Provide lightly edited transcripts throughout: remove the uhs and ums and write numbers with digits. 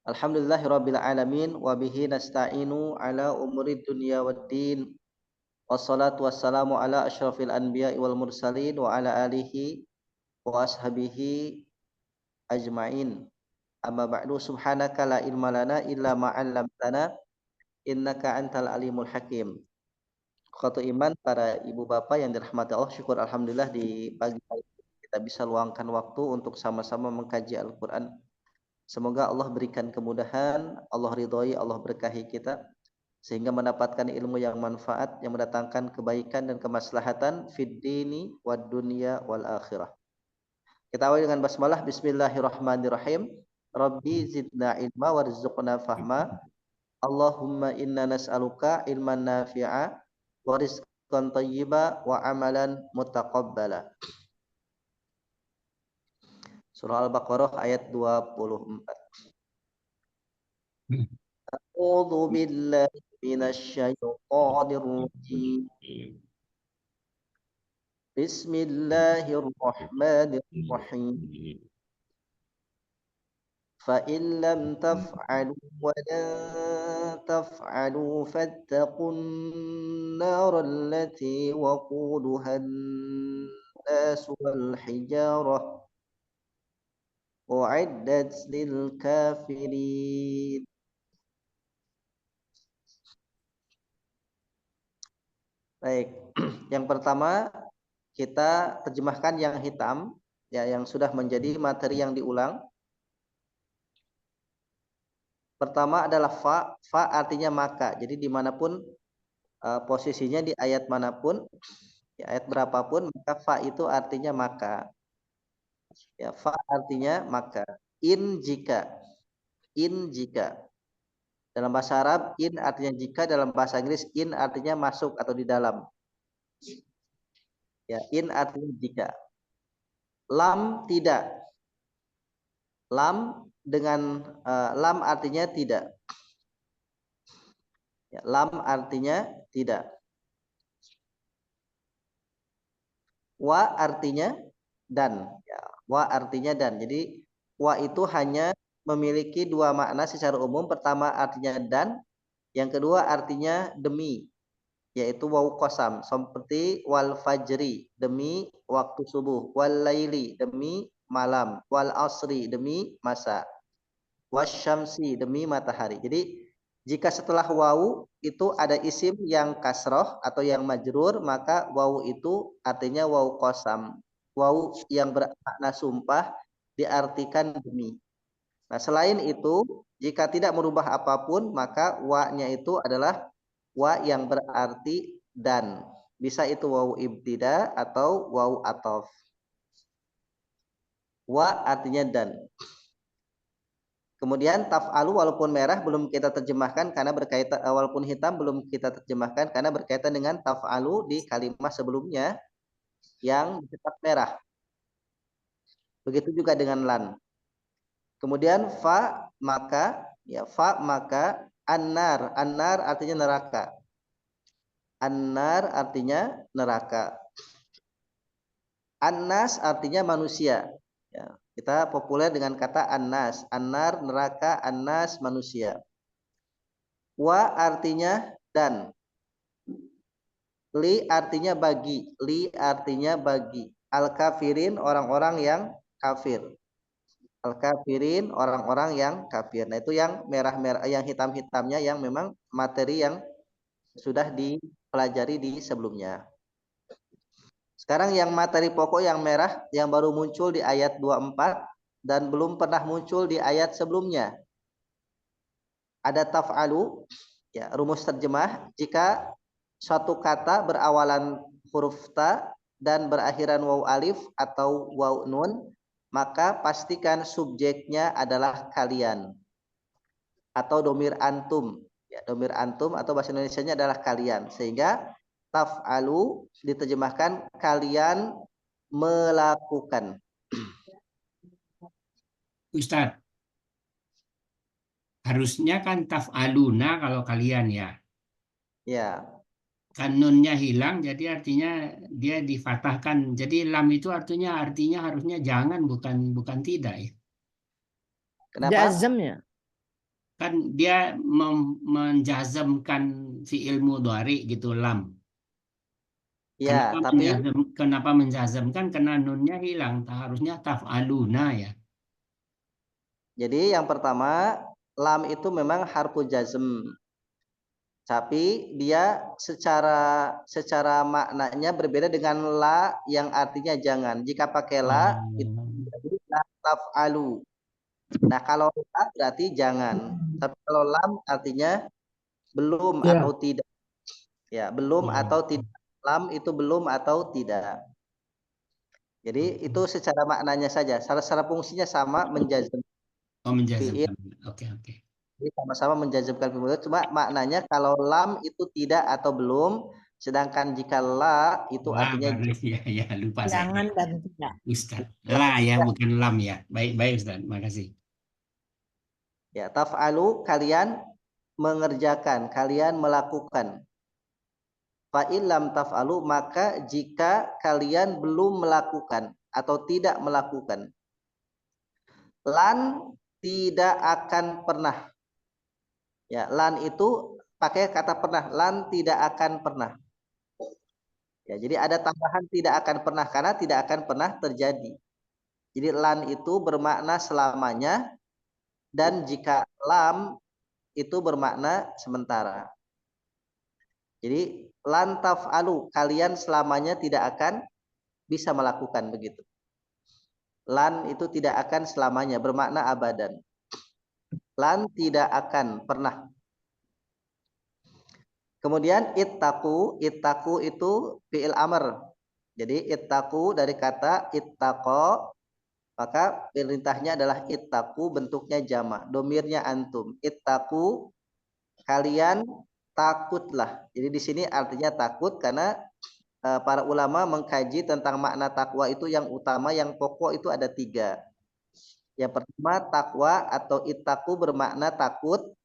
Alhamdulillahirabbil alamin wa bihi nasta'inu ala umuri dunya waddin. Wassalatu wassalamu ala asyrafil anbiya'i wal mursalin wa ala alihi wa ashabihi ajmain. Amma ba'du, subhanaka la ilma lana illa ma 'allamtana innaka antal alimul hakim. Khatu iman, para ibu bapak yang dirahmati Allah, syukur alhamdulillah di pagi hari ini kita bisa luangkan waktu untuk sama-sama mengkaji Al-Qur'an. Semoga Allah berikan kemudahan, Allah ridhoi, Allah berkahi kita sehingga mendapatkan ilmu yang manfaat, yang mendatangkan kebaikan dan kemaslahatan fid dini wad dunya wal akhirah. Kita awali dengan basmalah. Bismillahirrahmanirrahim. Rabbi zidna ilma warzuqna fahma. Allahumma inna nas'aluka ilman nafi'a wa rizqan thayyiba wa amalan mutaqabbala. Surah Al-Baqarah ayat 24. A'udzu billahi minasy syaithanir rajim. Bismillahirrahmanirrahim. Fa in lam taf'alu wa lan taf'alu fattaqun nar allati waquduha an-nas wal hijarah u'iddat lil kafirin. Baik, yang pertama kita terjemahkan yang hitam, ya, yang sudah menjadi materi yang diulang. Pertama adalah fa. Fa artinya maka. Jadi dimanapun posisinya, di ayat manapun, di ayat berapapun, maka fa itu artinya maka. Ya, fa artinya maka. In jika. In jika. Dalam bahasa Arab, in artinya jika. Dalam bahasa Inggris, in artinya masuk atau di dalam. Ya, in artinya jika. Lam tidak. Lam dengan lam artinya tidak. Ya, lam artinya tidak. Wa artinya dan. Ya, wa artinya dan. Jadi wa itu hanya memiliki dua makna secara umum. Pertama artinya dan, yang kedua artinya demi, yaitu waw qasam, seperti wal fajri, demi waktu subuh, wal laili, demi malam, wal asri, demi masa, wasyamsi, demi matahari. Jadi jika setelah wawu itu ada isim yang kasroh atau yang majrur, maka wawu itu artinya wawu qasam. Wawu yang bermakna sumpah diartikan demi. Nah, selain itu, jika tidak merubah apapun, maka wa-nya itu adalah wa yang berarti dan. Bisa itu wawu ibtida atau wawu atof. Wa artinya dan. Kemudian taf'alu walaupun merah belum kita terjemahkan karena berkaitan, walaupun hitam belum kita terjemahkan karena berkaitan dengan taf'alu di kalimat sebelumnya yang dicetak merah. Begitu juga dengan lan. Kemudian fa maka, ya, fa maka, annar, annar artinya neraka. Annar artinya neraka. Annas artinya manusia. Ya, kita populer dengan kata annas. Annar neraka, annas manusia. Wa artinya dan. Li artinya bagi. Li artinya bagi. Al-kafirin orang-orang yang kafir. Al-kafirin orang-orang yang kafir. Nah, itu yang merah-merah, yang hitam-hitamnya yang memang materi yang sudah dipelajari di sebelumnya. Sekarang yang materi pokok yang merah yang baru muncul di ayat 24 dan belum pernah muncul di ayat sebelumnya. Ada taf'alu, ya, rumus terjemah jika suatu kata berawalan huruf ta dan berakhiran waw alif atau waw nun, maka pastikan subjeknya adalah kalian atau domir antum. Ya, domir antum atau bahasa Indonesianya adalah kalian, sehingga taf'alu diterjemahkan kalian melakukan. Ustadz, harusnya kan taf'aluna kalau kalian ya. Ya. Kan nunnya hilang, jadi artinya dia difatahkan. Jadi lam itu artinya harusnya jangan, bukan tidak ya. Kenapa? Jazmnya. Kan dia menjazmkan fi'il mudhari gitu lam. Ya, tapi Kenapa menjazmkan? Karena nunnya hilang. Harusnya taf'aluna ya. jadi yang pertama lam itu memang harfu jazm. Tapi dia secara maknanya berbeda dengan la yang artinya jangan. Jika pakai la itu Oh, jadi la taf'alu. Nah, kalau la berarti jangan. Tapi kalau lam artinya belum atau Ya, tidak. Ya, belum oh, atau tidak. Lam itu belum atau tidak. Jadi itu secara maknanya saja. Secara fungsinya sama menjazm oh fiil. menjazmkan. Oke, oke. Jadi sama-sama menjazmkan fiil. Cuma maknanya kalau lam itu tidak atau belum, sedangkan jika la itu Lah, artinya baru ya, ya lupa saya. jangan dan tidak. Ustaz. Lah ya, jangan. bukan lam ya. Baik, baik Ustaz. Makasih. Ya, taf'alu kalian mengerjakan, kalian melakukan. Fa illam taf'alu maka jika kalian belum melakukan atau tidak melakukan. Lan tidak akan pernah. Ya, lan itu pakai kata pernah. Lan tidak akan pernah. Ya, jadi ada tambahan tidak akan pernah karena tidak akan pernah terjadi. Jadi lan itu bermakna selamanya dan jika lam itu bermakna sementara. Jadi lan taf'alu kalian selamanya tidak akan bisa melakukan begitu. Lan itu tidak akan selamanya bermakna abadan. Lan tidak akan pernah. Kemudian ittaku itu fi'il amr. Jadi ittaku dari kata ittaqa, maka perintahnya adalah ittaku, bentuknya jamak, domirnya antum. Ittaku kalian takutlah. Jadi di sini artinya takut karena para ulama mengkaji tentang makna takwa itu yang utama, yang pokok itu ada 3. Yang pertama takwa atau ittaku bermakna takut.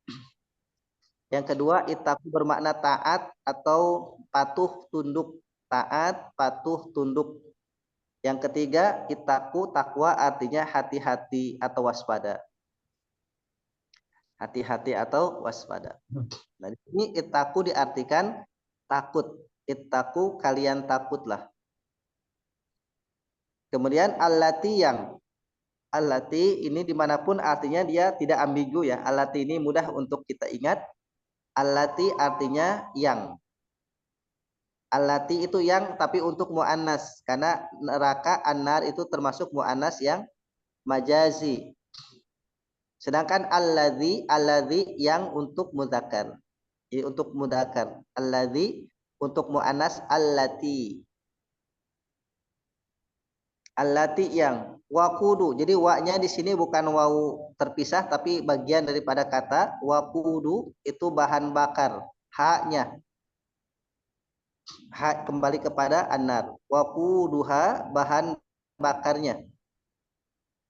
Yang kedua, itaku bermakna taat atau patuh tunduk. Taat, patuh, tunduk. Yang ketiga, itaku takwa artinya hati-hati atau waspada. Hati-hati atau waspada. Nah, di sini itaku diartikan takut. Itaku kalian takutlah. Kemudian allati yang allati ini dimanapun artinya dia tidak ambigu ya. Allati ini mudah untuk kita ingat. Allati artinya yang. Allati itu yang tapi untuk muannas karena neraka annar itu termasuk muannas yang majazi. Sedangkan alladzi yang untuk mudzakkar. Jadi untuk mudzakkar. Alladzi untuk muannas allati. Allati yang waqudu. Jadi wa-nya di sini bukan wawu terpisah tapi bagian daripada kata waqudu itu bahan bakar. Haknya kembali kepada annar. Waquduha bahan bakarnya.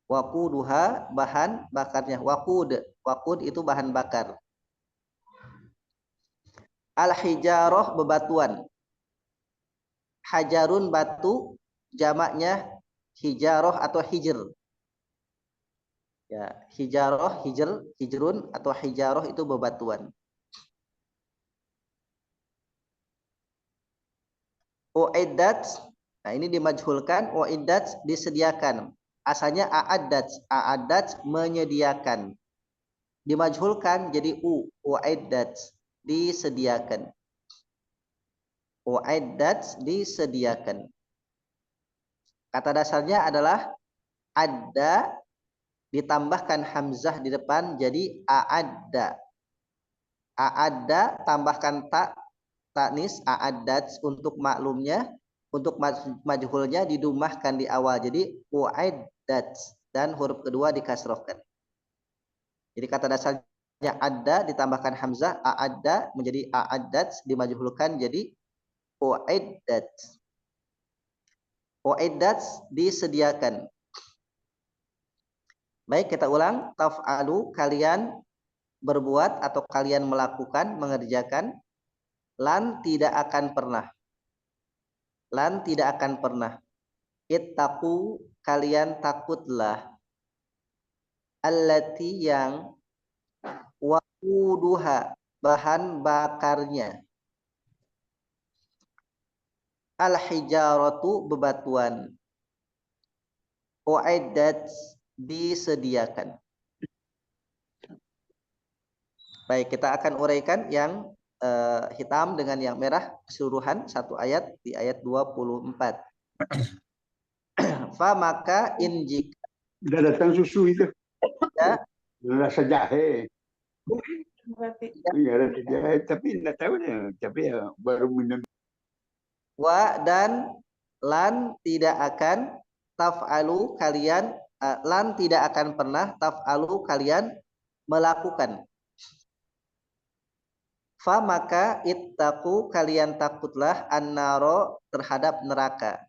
Waquduha bahan bakarnya. Waqud itu bahan bakar. Al-hijarah bebatuan. Hajarun batu jamaknya hijarah atau hijr. Ya, hijarah, hijrun atau hijarah itu bebatuan. Uiddat, nah ini dimajhulkan, uiddat disediakan. Asalnya a'addat menyediakan. Dimajhulkan jadi uiddat disediakan. Uiddat disediakan. Kata dasarnya adalah ada ditambahkan hamzah di depan jadi a'adda. A'adda tambahkan taknis a'addat untuk maklumnya, untuk majhulnya didumahkan di awal jadi uiddat dan huruf kedua dikasrohkan. Jadi kata dasarnya ada ditambahkan hamzah a'adda menjadi a'addat dimajhulkan jadi uiddat. Uiddat disediakan. Baik, kita ulang. Taf'alu kalian berbuat atau kalian melakukan, mengerjakan. Lan tidak akan pernah. Lan tidak akan pernah. Ittaqu kalian takutlah. Allati yang waquduha bahan bakarnya, al-hijaratu bebatuan, uiddat disediakan. Baik, kita akan uraikan yang hitam dengan yang merah keseluruhan satu ayat di ayat 24. Fa maka in jika Udah datang susu itu. ya, Rasa jahe. ya, Iya, rasa jahe. Tapi enggak tahu ya. Tapi ya baru minum. wa dan lan tidak akan taf'alu kalian lan tidak akan pernah taf'alu kalian melakukan. Fa maka ittaqu kalian takutlah annaro terhadap neraka.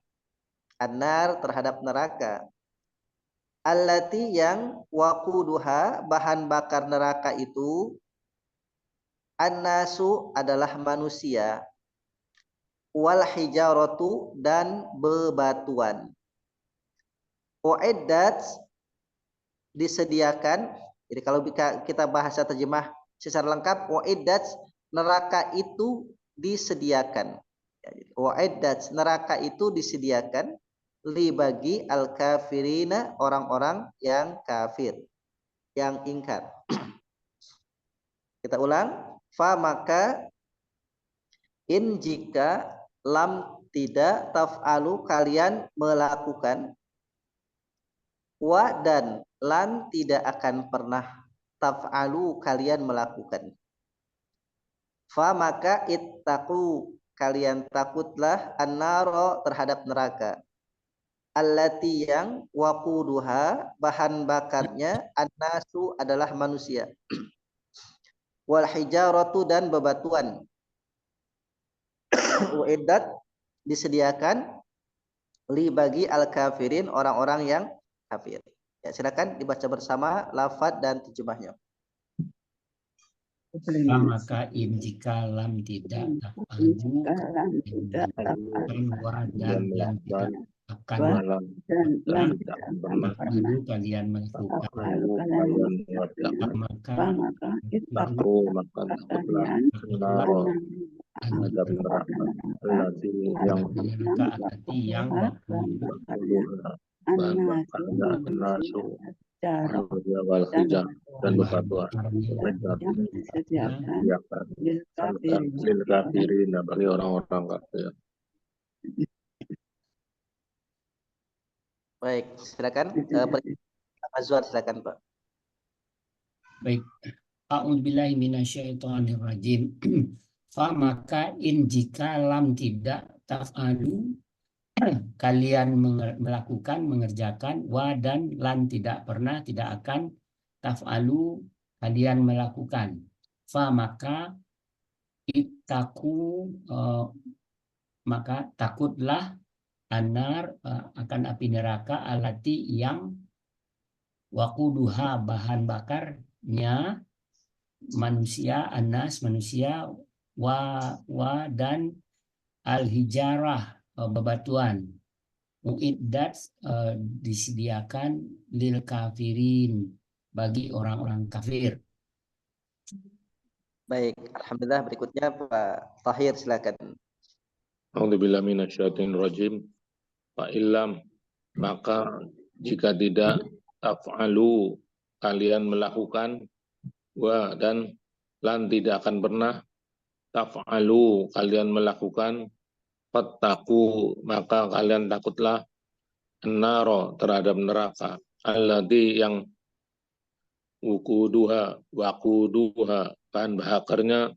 Annar terhadap neraka. Allati yang waquduha bahan bakar neraka itu annasu adalah manusia, wal hijaratu dan bebatuan. Uiddat disediakan. Jadi kalau kita bahasa terjemah secara lengkap, uiddat neraka itu disediakan. Uiddat neraka itu disediakan li bagi al-kafirina orang-orang yang kafir, yang ingkar. Kita ulang, fa maka in jika lam tidak taf'alu kalian melakukan, wa dan lan tidak akan pernah taf'alu kalian melakukan. Fa maka ittaqu kalian takutlah annaro terhadap neraka. Allati yang waquduha bahan bakarnya annasu adalah manusia. Wal hijaratu dan bebatuan. Uiddat disediakan li bagi al kafirin orang-orang yang kafir. Ya, silakan dibaca bersama lafaz dan terjemahnya. Maka in jika lam tidak taf'alu dan lan tidak akan taf'alu kalian melakukan, maka ada neraka yang bahan bakarnya nasu wal hijar dan bebatuan lil kafirin bagi orang-orang kafir. Baik, silakan Azwar, silakan Pak. Baik. A'udzubillahi minasyaitonir rajim. Fa maka in jika lam tidak taf'alu kalian melakukan mengerjakan, wa dan lan tidak pernah tidak akan taf'alu kalian melakukan. Fa maka ittaku maka takutlah anar akan api neraka alati yang waquduha bahan bakarnya manusia, anas manusia, wa dan al hijarah bebatuan. Uiddat disediakan lil kafirin bagi orang-orang kafir. Baik, alhamdulillah. Berikutnya Pak Tahir, silakan. A'udzubillahi minasyaitonir rajim. Fa illam maka jika tidak taf'alu kalian melakukan, wa dan lan tidak akan pernah taf'alu kalian melakukan, fattaqu maka kalian takutlah annaro terhadap neraka alladzi yang waquduha bahan bakarnya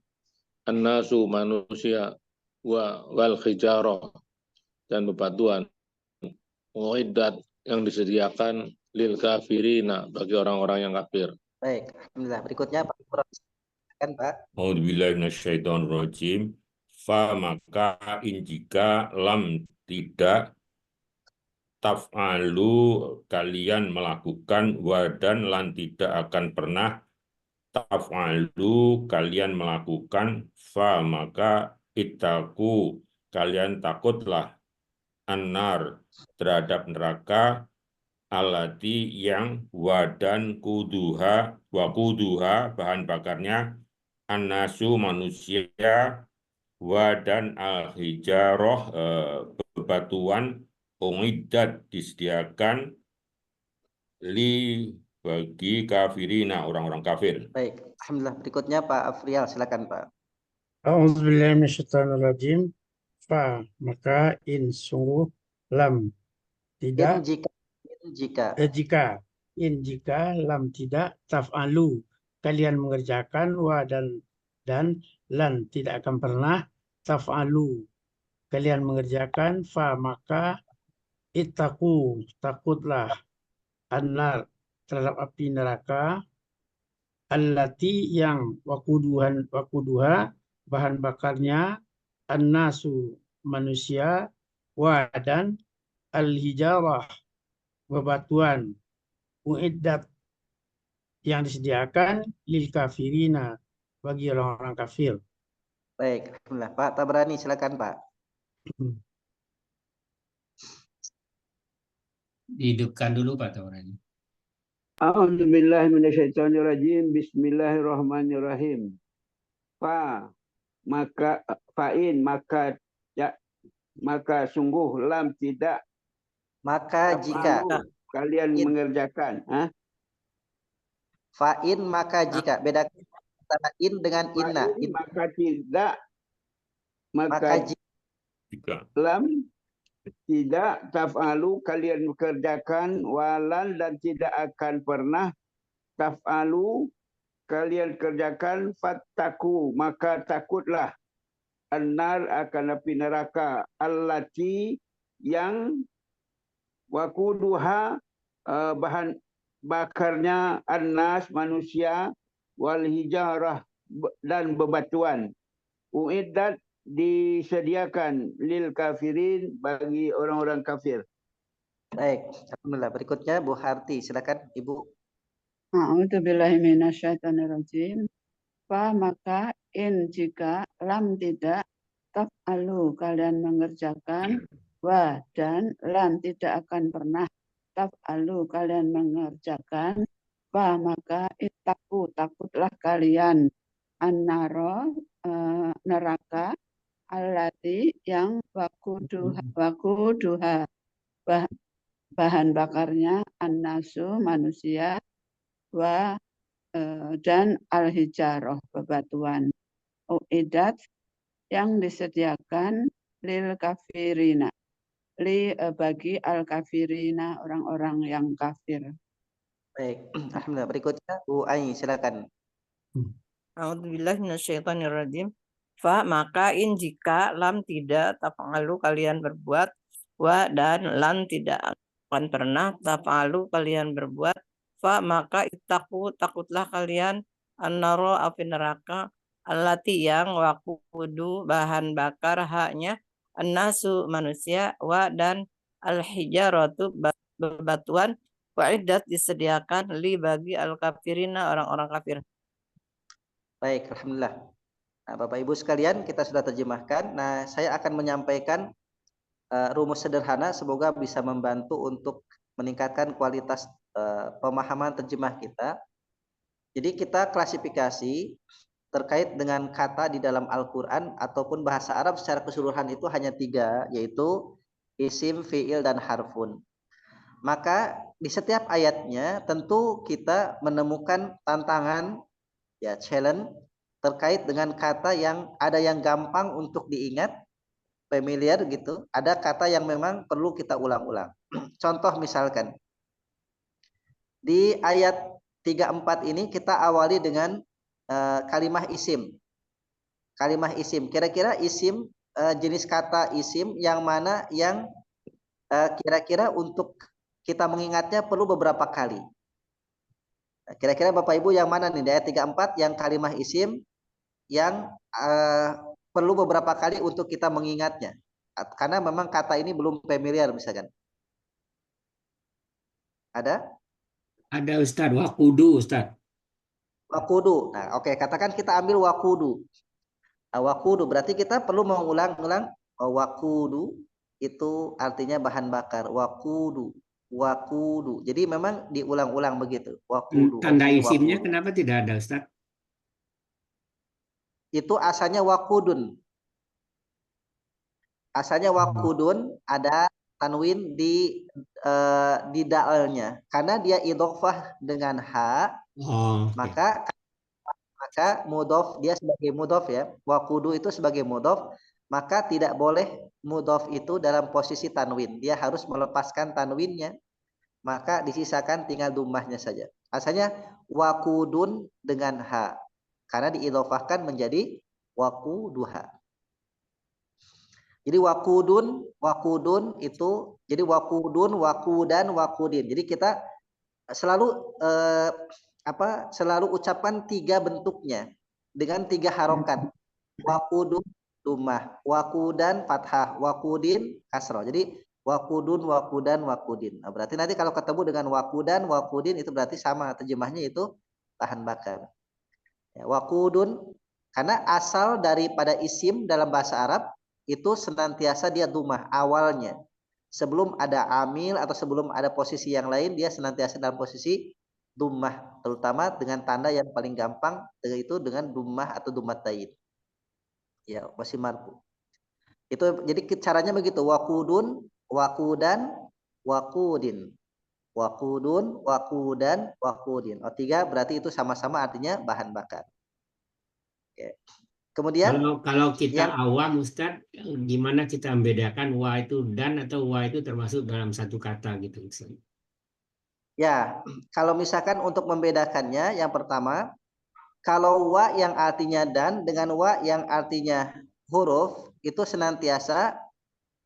annasu manusia wal hijarah dan bebatuan uiddat yang disediakan lil kafirina bagi orang-orang yang kafir. Baik, alhamdulillah. Berikutnya Pak Imran, silakan Pak. A'udzubillahi minasyaitonirrajim. Fa maka in jika lam tidak taf'alu kalian melakukan, wa dan lan tidak akan pernah taf'alu kalian melakukan, fa maka ittaku kalian takutlah annar terhadap neraka alati yang wadan kuduha wakuduha bahan bakarnya annasu manusia wadan al-hijaroh bebatuan umiddat disediakan li bagi kafirina orang-orang kafir. Baik, alhamdulillah. Berikutnya Pak Afrial, silakan Pak. A'udzubillahi minasyaitonirrajim. Fa, maka in sungguh lam tidak jika lam tidak taf'alu kalian mengerjakan wa dan lan tidak akan pernah taf'alu kalian mengerjakan fa maka ittaqu takutlah annar terhadap api neraka allati yang wakuduha bahan bakarnya annasu manusia wa dan al-hijarah bebatuan uiddat yang disediakan lil kafirina bagi orang-orang kafir. Baik, alhamdulillah. Pak Tabrani, silakan Pak. Dihidupkan dulu Pak Tabrani. A'udzubillahi minasyaitonirrajim. Bismillahirrahmanirrahim. Maka sungguh lam tidak Maka jika kalian mengerjakan. fa'in maka jika, bedakan antara in dengan inna. Maka tidak Maka Jika lam tidak taf'alu kalian mengerjakan walan dan tidak akan pernah taf'alu kalian kerjakan fattaku maka takutlah annar akan api neraka allati yang wakuduha bahan bakarnya annas manusia wal hijarah dan bebatuan uiddat disediakan lil kafirin bagi orang-orang kafir. baik, alhamdulillah. Berikutnya Bu Harti, silakan Ibu. A'udzubillahi minasyaitonirrajim. Fa maka in jika lam tidak taf'alu kalian mengerjakan wa dan lan tidak akan pernah taf'alu kalian mengerjakan fa maka ittaqu takutlah kalian annaro neraka allati yang wakuduha bahan bakarnya annasu manusia wa dan al-hijaroh bebatuan uiddat yang disediakan lil kafirina bagi al-kafirina orang-orang yang kafir. Baik, alhamdulillah. Berikutnya Bu Ai, silakan. A'udzubillahi minasyaitonirrajim. Fa maka in jika lam tidak taf'alu kalian berbuat wa dan lan tidak akan pernah taf'alu kalian berbuat fa maka ittaqu takutlah kalian annaro api neraka allati yang wakudu bahan bakar haknya annasu manusia wa dan al-hijaratu bebatuan wa'iddat disediakan li bagi al-kafirina orang-orang kafir. Baik, alhamdulillah. Nah, Bapak Ibu sekalian, kita sudah terjemahkan. Nah, saya akan menyampaikan rumus sederhana, semoga bisa membantu untuk meningkatkan kualitas pemahaman terjemah kita. Jadi kita klasifikasi terkait dengan kata di dalam Al-Quran ataupun bahasa Arab secara keseluruhan itu hanya 3, yaitu isim, fi'il, dan harfun. Maka di setiap ayatnya tentu kita menemukan tantangan, ya challenge, terkait dengan kata yang ada yang gampang untuk diingat, familiar gitu, ada kata yang memang perlu kita ulang-ulang. Contoh misalkan, di ayat 34 ini kita awali dengan kalimah isim. Kalimah isim, kira-kira isim, jenis kata isim yang mana yang kira-kira untuk kita mengingatnya perlu beberapa kali. Kira-kira Bapak Ibu yang mana nih di ayat 34 yang kalimah isim yang perlu beberapa kali untuk kita mengingatnya, karena memang kata ini belum familiar misalkan. Ada Ustaz, wakudu Ustaz. Wakudu. Nah, oke, katakan kita ambil wakudu. Nah, wakudu berarti kita perlu mengulang-ulang. Wakudu itu artinya bahan bakar. Wakudu. wakudu. Jadi memang diulang-ulang begitu. Wakudu. Tanda Oke, isimnya wakudu. kenapa tidak ada, Ustaz? Itu asalnya wakudun. Asalnya wakudun ada tanwin di daalnya. Karena dia idhofah dengan ha, maka mudhof dia sebagai mudhof ya. Wakudu itu sebagai mudhof, maka tidak boleh mudhof itu dalam posisi tanwin. Dia harus melepaskan tanwinnya. Maka disisakan tinggal dummahnya saja. Asalnya wakudun dengan ha. Karena diidhofahkan menjadi wakuduha. Jadi wakudun itu jadi wakudun, wakudan, wakudin. Jadi kita selalu selalu ucapan 3 bentuknya dengan 3 harokat. Wakudun dummah, wakudan fathah, wakudin kasroh. Jadi wakudun, wakudan, wakudin. Nah, berarti nanti kalau ketemu dengan wakudan, wakudin itu berarti sama terjemahnya itu bahan bakar. Ya, wakudun karena asal daripada isim dalam bahasa Arab itu senantiasa dia dummah awalnya. Sebelum ada amil atau sebelum ada posisi yang lain dia senantiasa dalam posisi dummah, terutama dengan tanda yang paling gampang yaitu dengan dummah atau dummatain. Ya, masih marfu. Itu jadi caranya begitu, wakudun, wakudan, wakudin. Wakudun, wakudan, wakudin. Oh, 3 berarti itu sama-sama artinya bahan bakar. Oke. Kemudian kalau kita awam Ustadz, gimana kita membedakan wa itu dan atau wa itu termasuk dalam satu kata gitu Ustaz? Ya, kalau misalkan untuk membedakannya yang pertama, kalau wa yang artinya dan dengan wa yang artinya huruf itu senantiasa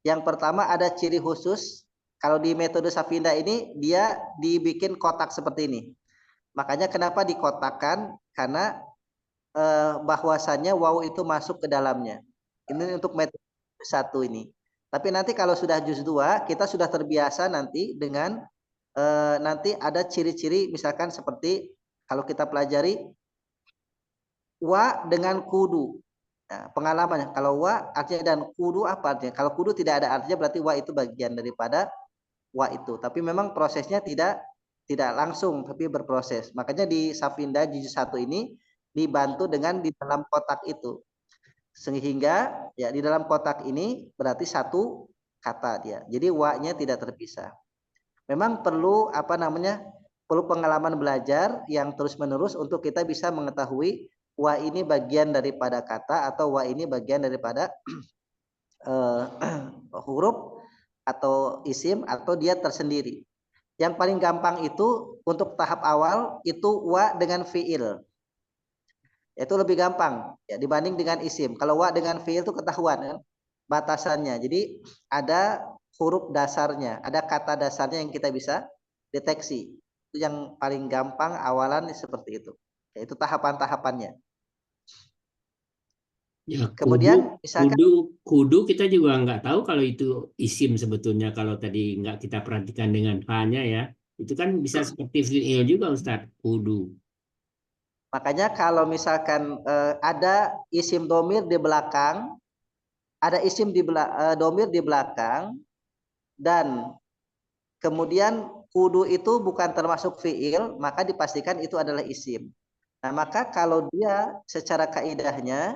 yang pertama ada ciri khusus. Kalau di metode Safinda ini dia dibikin kotak seperti ini. Makanya kenapa dikotakkan? Karena bahwasannya waw itu masuk ke dalamnya. Ini untuk metode 1 ini. Tapi nanti kalau sudah juz 2 kita sudah terbiasa nanti dengan nanti ada ciri-ciri misalkan seperti kalau kita pelajari wa dengan kudu. Nah, pengalamannya kalau wa artinya dan kudu apa artinya? Kalau kudu tidak ada artinya berarti wa itu bagian daripada wa itu. Tapi memang prosesnya tidak langsung tapi berproses. Makanya di Safinda juz 1 ini dibantu dengan di dalam kotak itu. Sehingga ya di dalam kotak ini berarti satu kata dia. Jadi wa-nya tidak terpisah. Memang perlu perlu pengalaman belajar yang terus-menerus untuk kita bisa mengetahui wa ini bagian daripada kata atau wa ini bagian daripada huruf atau isim atau dia tersendiri. Yang paling gampang itu untuk tahap awal itu wa dengan fiil. Itu lebih gampang ya dibanding dengan isim. Kalau wa dengan fiil itu ketahuan kan batasannya. Jadi ada huruf dasarnya, ada kata dasarnya yang kita bisa deteksi. Itu yang paling gampang awalan seperti itu. Ya, itu tahapan-tahapannya. Ya, kemudian misalkan kudu kita juga nggak tahu kalau itu isim sebetulnya kalau tadi nggak kita perhatikan dengan hanya ya. Itu kan bisa seperti fiil juga Ustaz, kudu. Makanya kalau misalkan ada isim domir di belakang, ada isim domir di belakang, dan kemudian kudu itu bukan termasuk fiil, maka dipastikan itu adalah isim. Nah, maka kalau dia secara kaidahnya,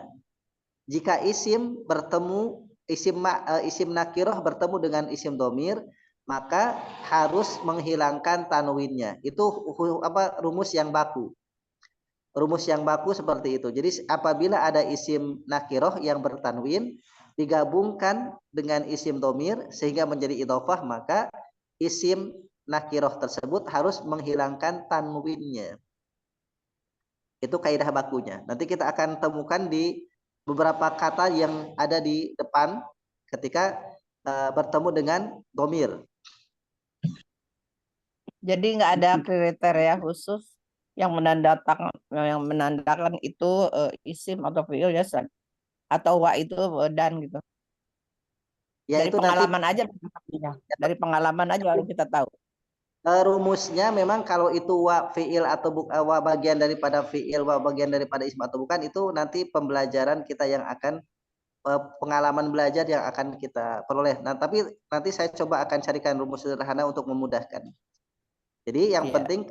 jika isim bertemu, isim nakiroh bertemu dengan isim domir, maka harus menghilangkan tanwinnya. Itu rumus yang baku. Rumus yang baku seperti itu. Jadi apabila ada isim nakiroh yang bertanwin digabungkan dengan isim domir sehingga menjadi idhofah, maka isim nakiroh tersebut harus menghilangkan tanwinnya. Itu kaidah bakunya. Nanti kita akan temukan di beberapa kata yang ada di depan ketika bertemu dengan domir. Jadi nggak ada kriteria khusus yang menandakan itu isim atau fiil ya, atau wa itu dan gitu. Ya, dari itu pengalaman nanti, aja, dari pengalaman aja baru kita tahu. Rumusnya memang kalau itu wa fiil atau wa bagian daripada fiil, wa bagian daripada isim atau bukan, itu nanti pembelajaran kita yang akan pengalaman belajar yang akan kita peroleh. Nah, tapi nanti saya coba akan carikan rumus sederhana untuk memudahkan. Jadi yang penting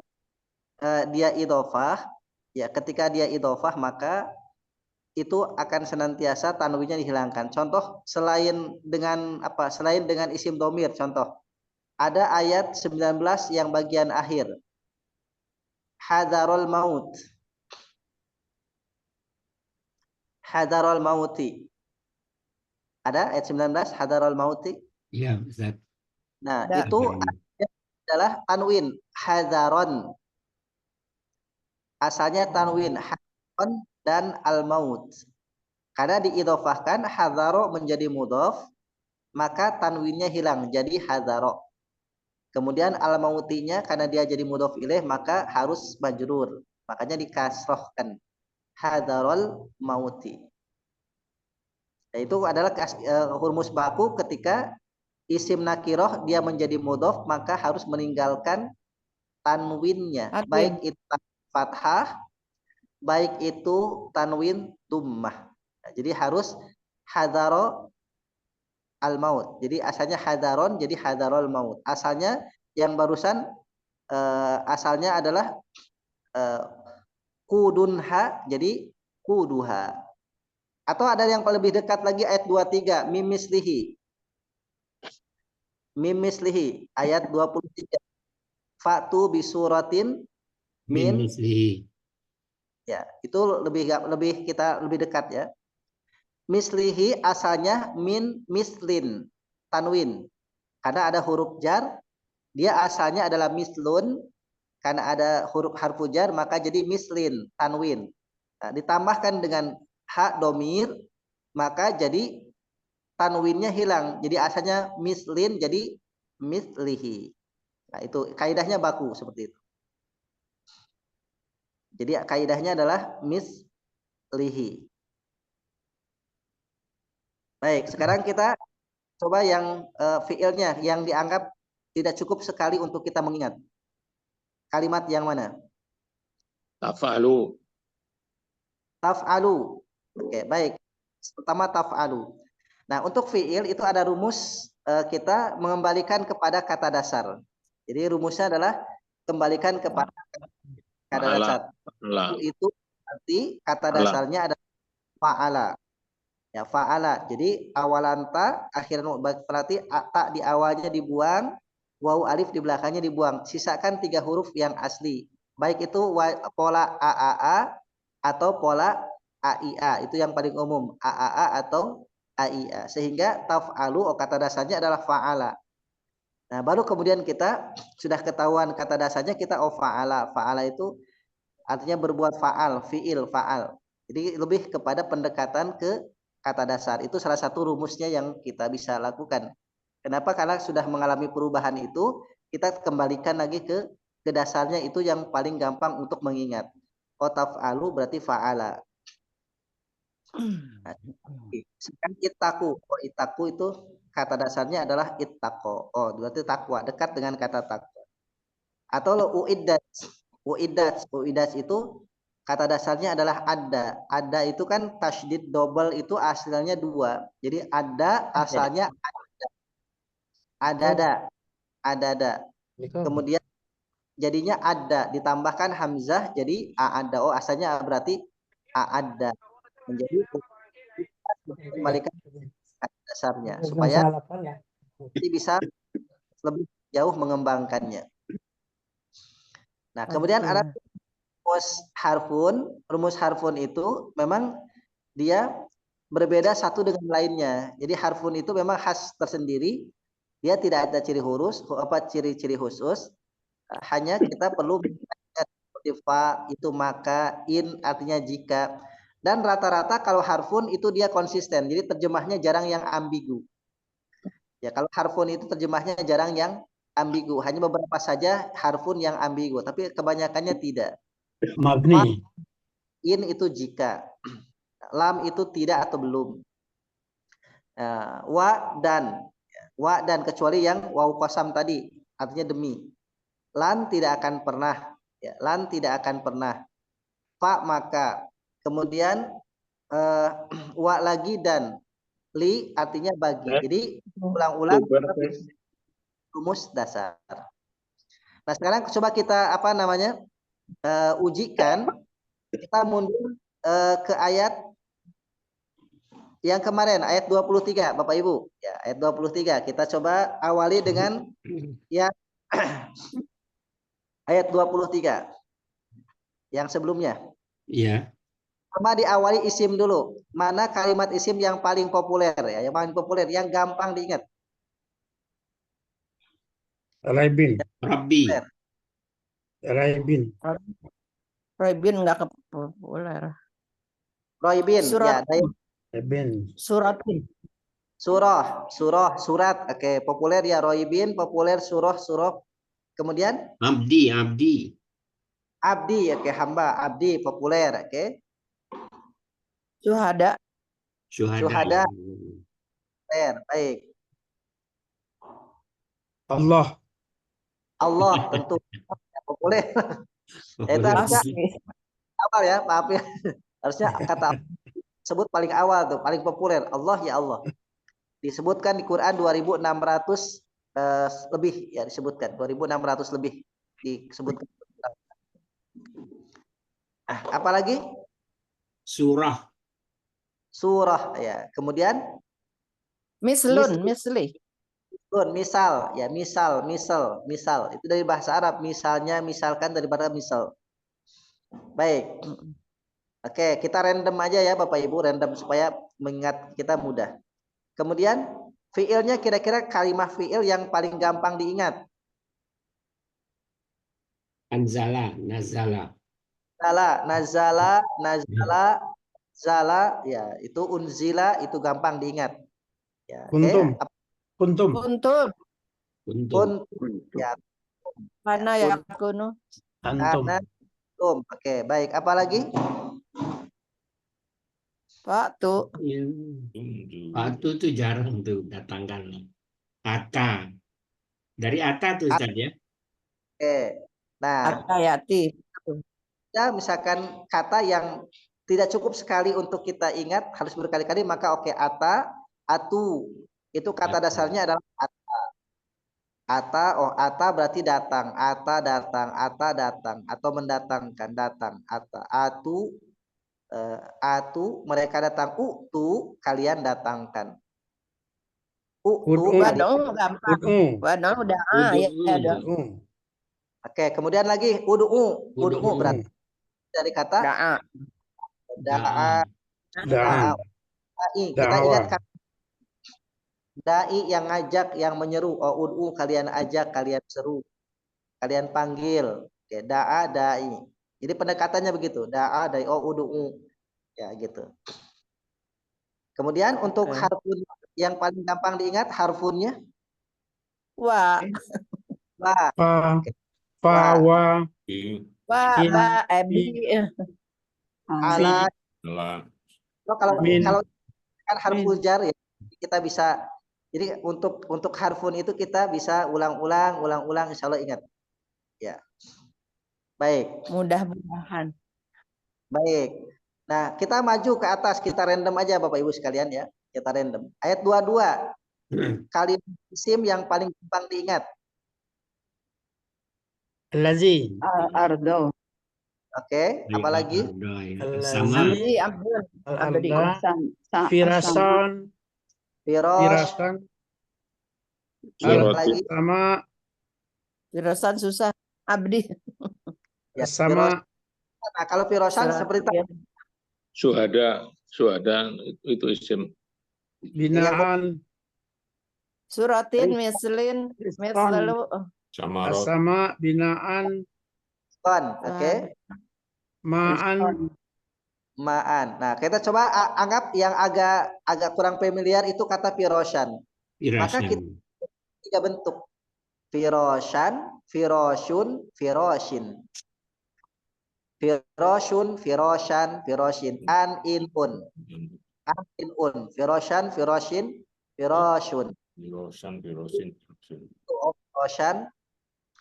dia idhofah, ya ketika dia idhofah maka itu akan senantiasa tanwinnya dihilangkan. Contoh selain dengan apa? Selain dengan isim domir, contoh ada ayat 19 yang bagian akhir. Hadarul maut. Hadarul mauti. Ada ayat 19 hadarul mauti? Iya, Ustaz. Nah, itu adalah tanwin hadaron. Asalnya tanwin hadaron dan al-maut. Karena diidhofahkan hadaro menjadi mudhof, maka tanwinnya hilang jadi hadaro. Kemudian al-mautinya karena dia jadi mudhof ilaih maka harus majrur. Makanya dikasrohkan. Hadarul mauti. Nah, itu adalah rumus baku ketika isim nakiroh dia menjadi mudhof maka harus meninggalkan tanwinnya. Baik itu fathah, baik itu tanwin dummah. Nah, jadi harus hadaro al-maut. Jadi asalnya hadaron jadi hadarol maut. Asalnya yang barusan asalnya adalah kudunha jadi kuduha. Atau ada yang lebih dekat lagi ayat 23 mimislihi. Mimislihi ayat 23. Fa'tu bisuratin min mislihi. Ya, itu lebih kita lebih dekat ya. Mislihi asalnya min mislin tanwin. Karena ada huruf jar, dia asalnya adalah mislun. Karena ada huruf harfu jar maka jadi mislin tanwin. Nah, ditambahkan dengan hak domir maka jadi tanwinnya hilang. Jadi asalnya mislin jadi mislihi. Nah, itu kaidahnya baku seperti itu. Jadi kaidahnya adalah mislihi. Baik, sekarang kita coba yang fiilnya yang dianggap tidak cukup sekali untuk kita mengingat. Kalimat yang mana? Taf'alu. Taf'alu. Oke, baik. Pertama taf'alu. Nah, untuk fiil itu ada rumus kita mengembalikan kepada kata dasar. Jadi rumusnya adalah kembalikan kepada kata dasar. Itu berarti kata dasarnya adalah fa'ala. Ya, fa'ala. Jadi awalan ta, akhiran berarti ta di awalnya dibuang, waw alif di belakangnya dibuang. Sisakan 3 huruf yang asli. Baik itu pola AAA atau pola AIA. Itu yang paling umum. AAA atau AIA. Sehingga taf'alu kata dasarnya adalah fa'ala. Nah, baru kemudian kita sudah ketahuan kata dasarnya kita fa'ala. Fa'ala itu artinya berbuat fa'al, fi'il, fa'al. Jadi lebih kepada pendekatan ke kata dasar. Itu salah satu rumusnya yang kita bisa lakukan. Kenapa? Karena sudah mengalami perubahan itu, kita kembalikan lagi ke dasarnya itu yang paling gampang untuk mengingat. Taf'alu berarti fa'ala. Sekarang itaku. Itaku itu kata dasarnya adalah ittaqo. Berarti takwa, dekat dengan kata takwa. Atau uiddat. Uiddat itu kata dasarnya adalah ada. Ada itu kan tasydid double itu asalnya 2. Jadi ada asalnya ada. Kemudian jadinya ada ditambahkan hamzah jadi ada. Asalnya berarti ada. Menjadi kembalikan kata dasarnya supaya bisa lebih jauh mengembangkannya. Nah, kemudian ada rumus harfun itu memang dia berbeda satu dengan lainnya. Jadi harfun itu memang khas tersendiri. Dia tidak ada ciri-ciri khusus. Hanya kita perlu seperti fa itu maka, in artinya jika. Dan rata-rata kalau harfun itu dia konsisten. Jadi terjemahnya jarang yang ambigu. Ya, kalau harfun itu terjemahnya jarang yang ambigu. Hanya beberapa saja harfun yang ambigu, tapi kebanyakannya tidak. Mabni. In itu jika. Lam itu tidak atau belum. Wa dan kecuali yang waw qasam tadi, artinya demi. Lan tidak akan pernah. Ya, lan tidak akan pernah. Fa maka. Kemudian wa lagi dan li artinya bagi. Jadi ulang-ulang rumus dasar. Nah, sekarang coba kita ujikan. Kita mundur ke ayat yang kemarin, ayat 23, Bapak Ibu. Ya, ayat 23. Kita coba awali dengan yang ayat 23. Yang sebelumnya. Iya. Coba diawali isim dulu. Mana kalimat isim yang paling populer ya? Yang paling populer, yang gampang diingat. Raibin. Rabbi. Raibin. Raibin nggak populer. Roibin. Surat. Ya, Raibin. Suratin. Surat. Oke, populer ya Roibin, populer surah. Kemudian Abdi. abdi, oke, hamba, abdi, populer, oke. Syuhada. Populer, baik. Allah tentu populer. Itu harusnya awal ya, maaf ya. Harusnya kata sebut paling awal tuh, paling populer. Allah ya Allah. Disebutkan di Quran 2600 lebih ya, disebutkan 2600 lebih disebutkan. Apalagi? Surah ya. Kemudian misli. Misal ya, misal itu dari bahasa Arab, misalnya, misalkan, dari bahasa misal. Baik. Oke, kita random aja ya Bapak Ibu, random supaya mengingat kita mudah. Kemudian fiilnya, kira-kira kalimat fiil yang paling gampang diingat. Anzala, nazala. Nazala, zala, ya itu unzila, itu gampang diingat. Ya, Kuntum. Ya. Mana ya kuno? Antum. Oke, baik. Apalagi? Pak tuh jarang tuh datangkan. Ata. Dari Ata tuh Ustaz ya. Oke. Nah, Atayati. ya misalkan kata yang tidak cukup sekali untuk kita ingat, harus berkali-kali, maka oke, ata, atu. Itu kata dasarnya adalah ata. Ata berarti datang, ata datang, atau mendatangkan, datang, ata. Atu mereka datang, utu kalian datangkan. Wadong gampang. Wadong udah ya. Oke, kemudian lagi udu'u berarti dari kata da'a. Kita ingat kata dai yang ngajak, yang menyeru. Ud'u kalian ajak, kalian seru, kalian panggil. Oke, da'a, dai. Jadi pendekatannya begitu. Da'a, dai, ud'u. Ya, gitu. Kemudian untuk harfun yang paling gampang diingat, harfunnya wa. Ala. Kalau kan harful jar ya, kita bisa. Jadi untuk harfun itu kita bisa ulang-ulang, insya Allah ingat. Ya. Baik. Mudah-mudahan. Baik. Nah, kita maju ke atas, kita random aja Bapak Ibu sekalian ya. Kita random. Ayat 22. Kalimat isim yang paling gampang diingat. Allazi. Ardo. Oke, apalagi? Sama. Firasan. Sama. Firasan susah. Abdi. Ya, sama. Nah, kalau firosan seperti Syuhada itu isim. Binaan. Suratin, mislin, mislalu. Sama, binaan. Oke. Ma'an. Nah, kita coba anggap yang agak kurang familiar itu kata firosan. Maka kita tiga bentuk. Firosan, firosun, firosin. Firosun, firosan, firosin. An, in, un. Firosan, firosin, firosun. Firosan,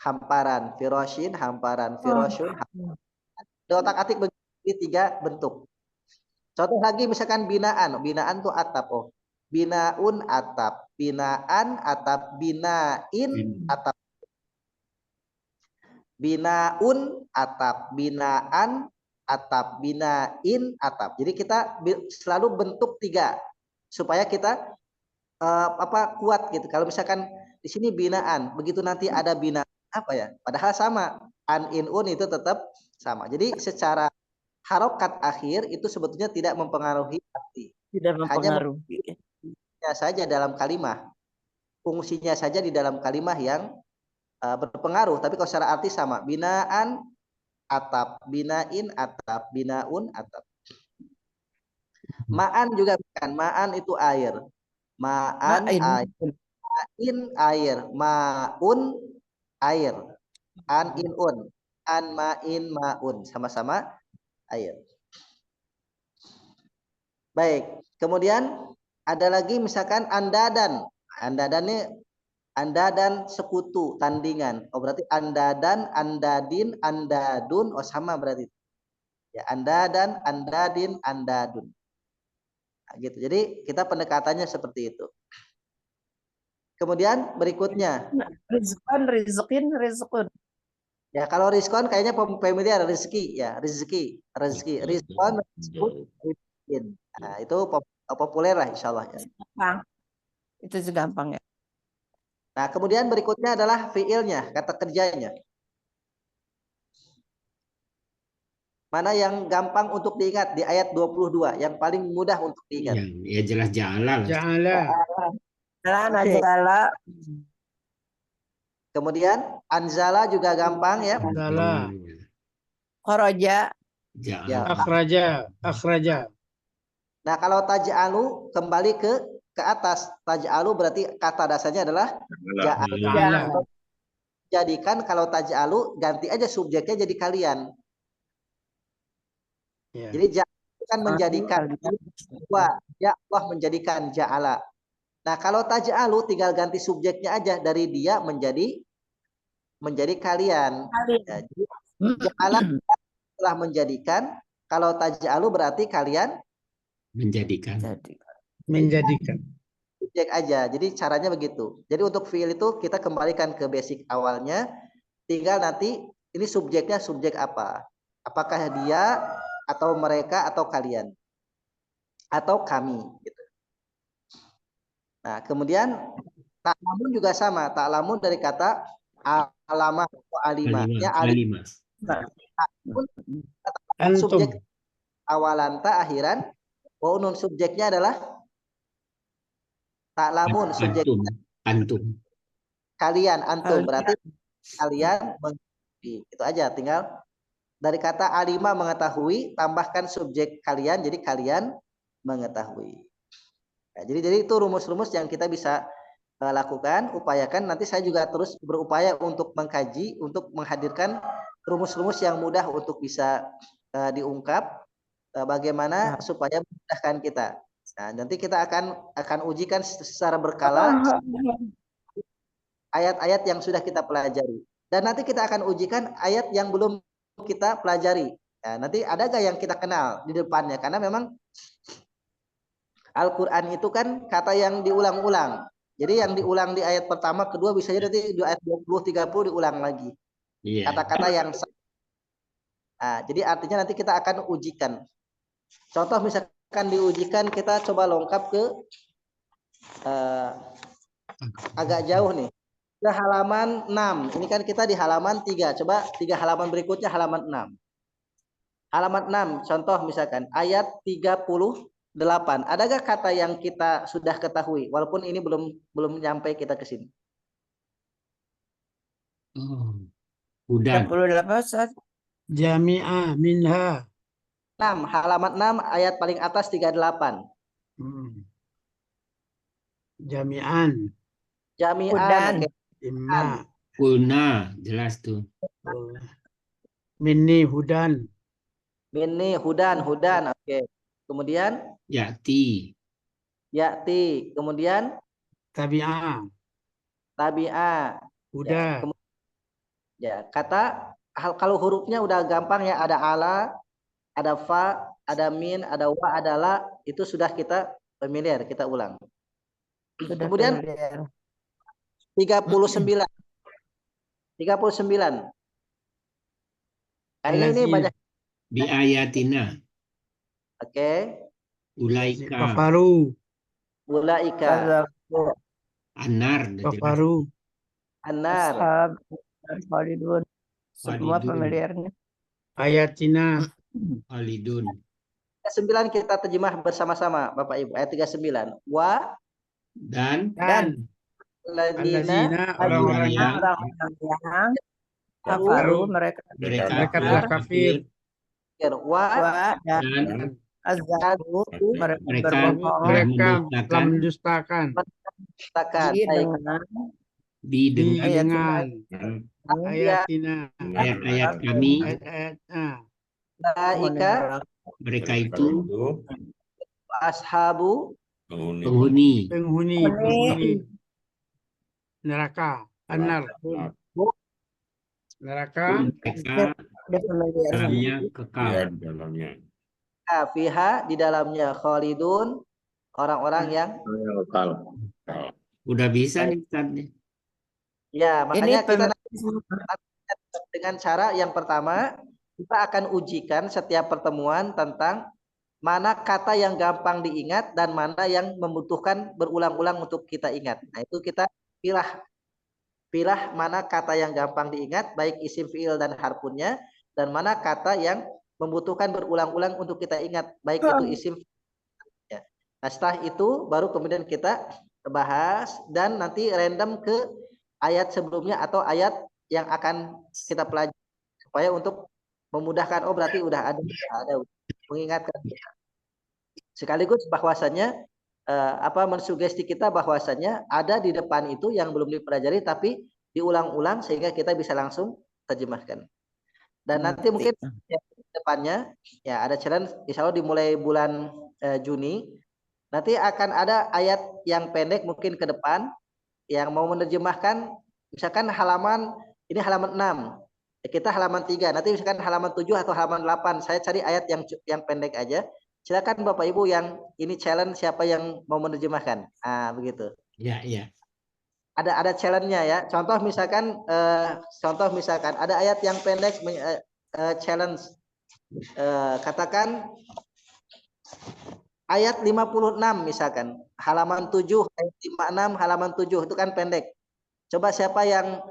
hamparan. Firosin, hamparan. Firosun, hamparan. Otak-atik begini tiga bentuk. Contoh lagi misalkan binaan. Binaan tuh atap. binaun atap, binaan atap, binain atap, binaun atap, binaan atap, binain atap. Jadi kita selalu bentuk 3 supaya kita kuat gitu. Kalau misalkan di sini binaan, begitu nanti ada bina apa ya? Padahal sama, an in un itu tetap sama. Jadi secara harokat akhir itu sebetulnya tidak mempengaruhi arti. Tidak Hanya mempengaruhi. saja dalam kalimat, fungsinya saja di dalam kalimat yang berpengaruh. Tapi kalau secara arti sama, binaan atap, binain atap, binaun atap. Ma'an juga bukan, ma'an itu air. Ma'an air, ma'in air, ma'un air, an in un, an ma'in ma'un, sama-sama air. Baik, kemudian ada lagi misalkan andadan. Andadannya andadan sekutu, tandingan. Oh berarti andadan, andadin, andadun, oh sama berarti. Ya, andadan, andadin, andadun. Nah, gitu. Jadi kita pendekatannya seperti itu. Kemudian berikutnya. Rizqan, rizqin, rizqun. Ya kalau rizkon kayaknya familiar, rezeki ya, rezeki, rezeki, rizkon, rizkin. Nah, itu populer lah insyaallah ya. Gampang. Itu gampang ya. Nah, kemudian berikutnya adalah fiilnya, kata kerjanya. Mana yang gampang untuk diingat di ayat 22, yang paling mudah untuk diingat. Ya jelas ja'ala lah. Ja'ala. Najala. Kemudian anzala juga gampang ya. Anzala. Kharaja. Ya. Akhraja. Akhraja. Nah, kalau taj'alu kembali ke atas. Taj'alu berarti kata dasarnya adalah ja'ala. Jadikan kalau taj'alu ganti aja subjeknya jadi kalian. Ya. Jadi kan menjadikan ya Allah menjadikan ja'ala. Nah, kalau taj'alu tinggal ganti subjeknya aja dari dia menjadi kalian. Ya, jadi ja'ala telah menjadikan, kalau taj'alu berarti kalian menjadikan. Subjek aja. Jadi caranya begitu. Jadi untuk fiil itu kita kembalikan ke basic awalnya. Tinggal nanti ini subjeknya subjek apa? Apakah dia atau mereka atau kalian atau kami gitu. Nah, kemudian ta'lamun juga sama. Ta'lamun dari kata alamah atau alimah. Ya alimah. Subjek awalan ta akhiran. Unun subjeknya adalah ta'lamun, subjeknya antum. Kalian, antum berarti kalian mengetahui. Itu aja, tinggal dari kata alima mengetahui tambahkan subjek kalian jadi kalian mengetahui. Nah, jadi itu rumus-rumus yang kita bisa lakukan, upayakan. Nanti saya juga terus berupaya untuk mengkaji, untuk menghadirkan rumus-rumus yang mudah untuk bisa diungkap bagaimana supaya memudahkan kita. Nah, nanti kita akan ujikan secara berkala ayat-ayat yang sudah kita pelajari. Dan nanti kita akan ujikan ayat yang belum kita pelajari. Nah, nanti ada gak yang kita kenal di depannya? Karena memang Al-Quran itu kan kata yang diulang-ulang. Jadi yang diulang di ayat pertama, kedua, bisa jadi nanti di ayat 20-30 diulang lagi. Kata-kata yang sama. Nah, jadi artinya nanti kita akan ujikan. Contoh misalkan diujikan, kita coba lengkap ke agak jauh nih. Ke halaman 6. Ini kan kita di halaman 3. Coba 3 halaman berikutnya halaman 6. Halaman 6, contoh misalkan ayat 38. Adakah kata yang kita sudah ketahui walaupun ini belum nyampe kita ke sini? Udah. 38 Jami'ah minha. 6, halaman 6 ayat paling atas 38. Jami'an. Jami'an. Imma. Kulna, jelas tuh. Minni hudan. Minni hudan. Oke. Kemudian Ya'ti. Kemudian Tabi'ah. Huda. Ya, kata kalau hurufnya udah gampang ya, ada ala, ada fa, ada min, ada wa, ada la, itu sudah kita familiar, kita ulang. Sudah Kemudian familiar. 39. 39. Nah, ini Allazina. banyak. Bi ayatina. Oke. Ulaika. Kafaru. Ulaika. Kadzdzabtu Anar. Udah jelas. Kafaru. Anar. ashab Khalidun. Semua Khalidun. familiarnya. Ayatina. Khalidun. 39 kita terjemah bersama-sama Bapak Ibu. Ayat 39. Wa Dan Dan ladina allazina, orang-orang yang Orang-orang yang kafaru kafaru mereka mereka mereka telah telah kafir. wa wa dan dan azzabu mereka mereka berbohong Mereka telah mendustakan mendustakan katakan baik dengan dengan dengan Dan ayatina, ayat-ayat kami. ayat-ayat laika Mereka itu ashabu penghuni penghuni neraka, anar, neraka mereka Udah familiar. dalamnya kekal. ya di dalamnya. fiha di dalamnya khalidun orang-orang yang Lokal. Udah bisa nih Ustaz. ya makanya kita Ini dengan cara yang pertama kita akan ujikan setiap pertemuan tentang mana kata yang gampang diingat dan mana yang membutuhkan berulang-ulang untuk kita ingat. Nah, itu kita pilah mana kata yang gampang diingat baik isim fiil dan harfunnya dan mana kata yang membutuhkan berulang-ulang untuk kita ingat baik itu isim fiilnya. Nah, setelah itu baru kemudian kita bahas dan nanti random ke ayat sebelumnya atau ayat yang akan kita pelajari supaya untuk memudahkan berarti udah ada mengingatkan kita. Sekaligus bahwasannya mensugesti kita bahwasannya ada di depan itu yang belum dipelajari tapi diulang-ulang sehingga kita bisa langsung terjemahkan. Dan nanti mungkin depannya ya ada challenge insya Allah dimulai bulan Juni nanti akan ada ayat yang pendek mungkin ke depan yang mau menerjemahkan misalkan halaman ini halaman 6 kita halaman 3 nanti misalkan halaman 7 atau halaman 8 saya cari ayat yang pendek aja. Silakan Bapak Ibu yang ini challenge siapa yang mau menerjemahkan. Begitu. Ya, ya. Ada challenge-nya ya. Contoh misalkan ada ayat yang pendek challenge katakan ayat 56 misalkan halaman 7 ayat 56 halaman 7 itu kan pendek. Coba siapa yang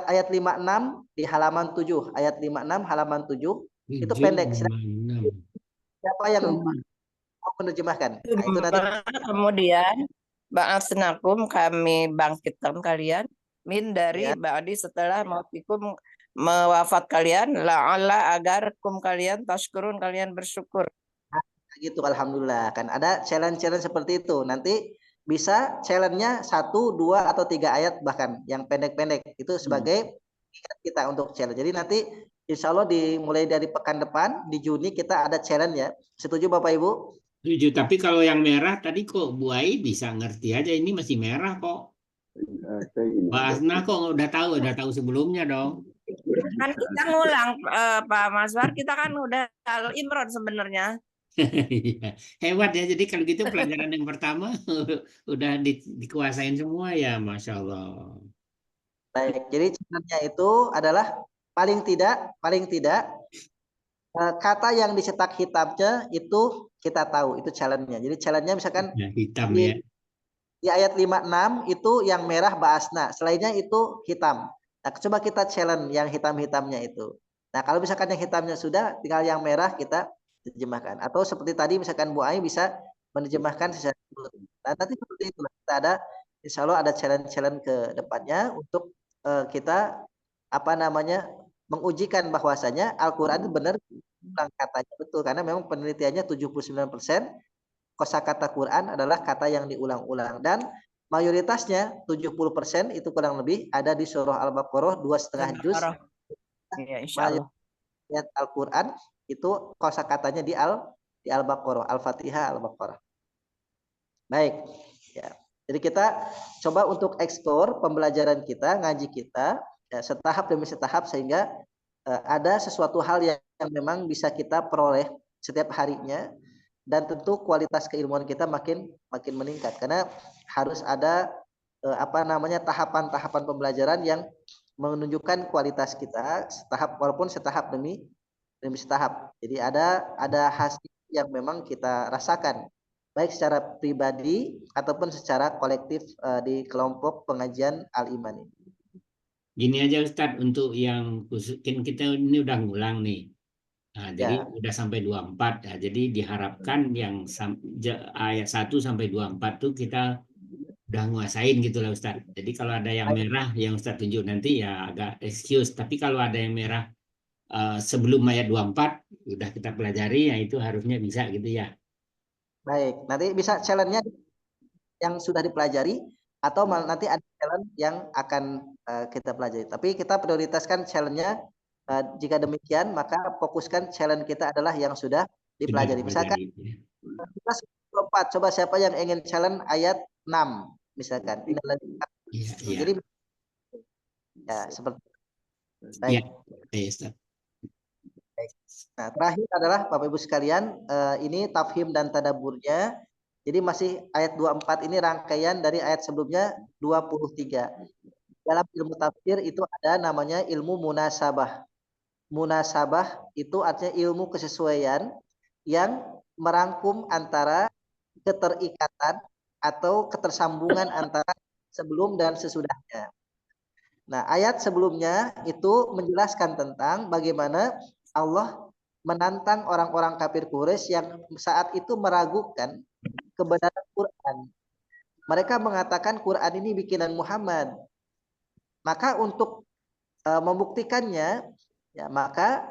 ayat 56 di halaman 7 ayat 56 halaman 7 itu pendek. Siapa yang mau menerjemahkan? Nah, itu nanti. Kemudian ba'atsnakum kami bangkitkan kalian min dari ba'di setelah mautikum mewafat kalian la'alla agar kalian tashkurun kalian bersyukur. Gitu alhamdulillah kan ada challenge seperti itu. Nanti bisa challenge-nya 1, 2 atau 3 ayat bahkan yang pendek-pendek itu sebagai kita untuk challenge. Jadi nanti insya Allah dimulai dari pekan depan di Juni kita ada challenge ya. Setuju Bapak Ibu? Setuju. Tapi kalau yang merah tadi kok Bu Ai bisa ngerti aja ini masih merah kok. Mbak Asna kok udah tahu sebelumnya dong. Kan kita ngulang Pak Maswar, kita kan udah Al Imran sebenarnya. Hebat ya. Jadi kalau gitu pelajaran yang pertama udah dikuasain semua ya, Masya Allah. Baik, jadi challenge-nya itu adalah paling tidak kata yang dicetak hitamnya itu kita tahu itu challenge-nya. Jadi challenge-nya misalkan ya, hitam di, ya. Di ayat 56 itu yang merah ba'asna, selainnya itu hitam. Nah, coba kita challenge yang hitam-hitamnya itu. Nah, kalau misalkan yang hitamnya sudah, tinggal yang merah kita terjemahkan. Atau seperti tadi misalkan Bu Ai bisa menerjemahkan secara nah, nanti seperti itu kita ada insya Allah ada challenge ke depannya untuk kita mengujikan bahwasanya Al-Qur'an itu benar ulang katanya betul karena memang penelitiannya 79% kosakata Quran adalah kata yang diulang-ulang dan mayoritasnya 70% itu kurang lebih ada di surah Al-Baqarah 2,5 juz. Ya, insyaallah. Ayat Al-Qur'an itu kosakatanya di Al-Baqarah, Al-Fatihah, Al-Baqarah. Baik, ya. Jadi kita coba untuk eksplor pembelajaran kita, ngaji kita ya, setahap demi setahap sehingga ada sesuatu hal yang memang bisa kita peroleh setiap harinya dan tentu kualitas keilmuan kita makin meningkat karena harus ada tahapan-tahapan pembelajaran yang menunjukkan kualitas kita walaupun setahap demi setahap. Jadi ada hasil yang memang kita rasakan baik secara pribadi ataupun secara kolektif di kelompok pengajian Al-Iman ini. Gini aja Ustadz, untuk yang khusus kita ini udah ngulang nih. Nah, jadi udah sampai 24. Nah, jadi diharapkan yang ayat 1 sampai 24 tuh kita udah nguasain gitu lah Ustadz. Jadi kalau ada yang merah yang Ustadz tunjuk nanti ya agak excuse. Tapi kalau ada yang merah sebelum ayat 24 udah kita pelajari, ya itu harusnya bisa gitu ya. Baik, nanti bisa challenge-nya yang sudah dipelajari atau nanti ada challenge yang akan kita pelajari. Tapi kita prioritaskan challenge-nya. Jika demikian, maka fokuskan challenge kita adalah yang sudah dipelajari. Misalkan kita 24, coba siapa yang ingin challenge ayat 6 misalkan. Jadi ya seperti baik. Nah, terakhir adalah Bapak Ibu sekalian, ini tafhim dan tadaburnya. Jadi masih ayat 24 ini rangkaian dari ayat sebelumnya 23. Dalam ilmu tafsir itu ada namanya ilmu munasabah. Munasabah itu artinya ilmu kesesuaian yang merangkum antara keterikatan atau ketersambungan antara sebelum dan sesudahnya. Nah, ayat sebelumnya itu menjelaskan tentang bagaimana Allah menantang orang-orang kafir Quraisy yang saat itu meragukan kebenaran Quran. Mereka mengatakan Quran ini bikinan Muhammad. Maka untuk membuktikannya, ya maka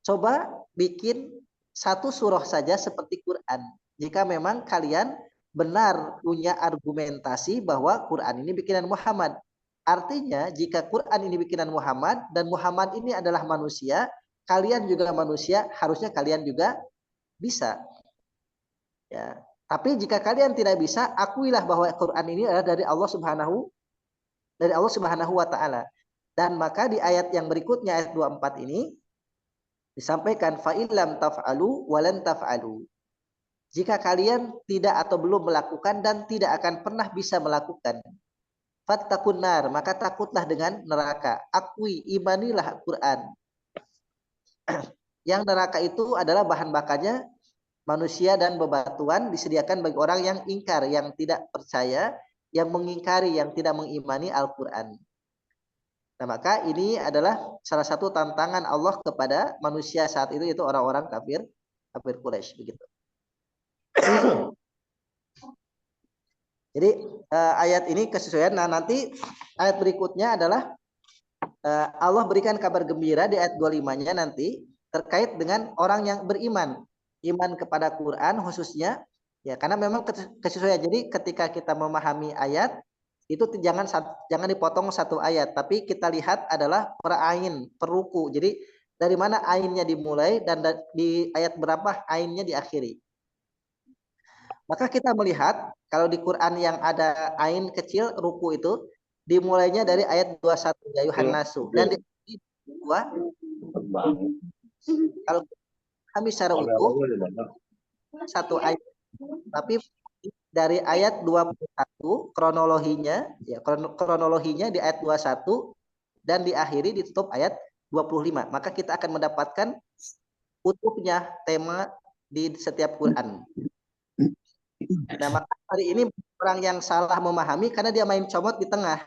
coba bikin satu surah saja seperti Quran. Jika memang kalian benar punya argumentasi bahwa Quran ini bikinan Muhammad. Artinya jika Quran ini bikinan Muhammad dan Muhammad ini adalah manusia, kalian juga manusia, harusnya kalian juga bisa. Ya. Tapi jika kalian tidak bisa, akuilah bahwa Quran ini adalah dari Allah Subhanahu wa taala. Dan maka di ayat yang berikutnya ayat 24 ini disampaikan fa illam taf'alu wa lan taf'alu. Jika kalian tidak atau belum melakukan dan tidak akan pernah bisa melakukan, fattaqun nar, maka takutlah dengan neraka. Akui, imanilah Quran. Yang neraka itu adalah bahan bakarnya manusia dan bebatuan, disediakan bagi orang yang ingkar, yang tidak percaya, yang mengingkari, yang tidak mengimani Al-Quran. Nah, maka ini adalah salah satu tantangan Allah kepada manusia saat itu, yaitu orang-orang kafir Quraisy begitu. Jadi ayat ini kesesuaian. Nah, nanti ayat berikutnya adalah Allah berikan kabar gembira di ayat 25-nya nanti terkait dengan orang yang beriman, iman kepada Quran khususnya, ya karena memang kesesuaian. Jadi ketika kita memahami ayat itu jangan dipotong satu ayat, tapi kita lihat adalah per ain, per ruku. Jadi dari mana ainnya dimulai dan di ayat berapa ainnya diakhiri. Maka kita melihat kalau di Quran yang ada ain kecil ruku itu dimulainya dari ayat 21 ya Yuhan Nasu, dan di 2 kalau kami secara utuh satu ayat, tapi dari ayat 21 kronologinya di ayat 21 dan diakhiri ditutup ayat 25. Maka kita akan mendapatkan utuhnya tema di setiap Quran. Nah, maka hari ini orang yang salah memahami karena dia main comot di tengah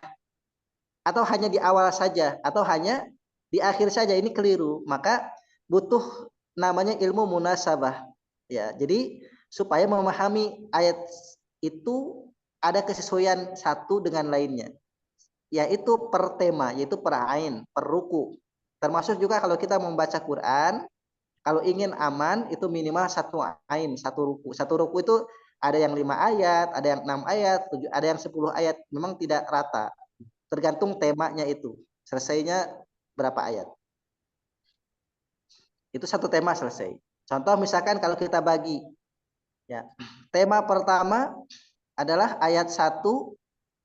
atau hanya di awal saja atau hanya di akhir saja, ini keliru. Maka butuh namanya ilmu munasabah. Ya, jadi supaya memahami ayat itu ada kesesuaian satu dengan lainnya, yaitu per tema, yaitu per ain, per ruku. Termasuk juga kalau kita membaca Quran, kalau ingin aman itu minimal satu ain, satu ruku. Satu ruku itu ada yang 5 ayat, ada yang 6 ayat, 7, ada yang 10 ayat. Memang tidak rata, tergantung temanya itu. Selesainya berapa ayat. Itu satu tema selesai. Contoh misalkan kalau kita bagi, ya, tema pertama adalah ayat 1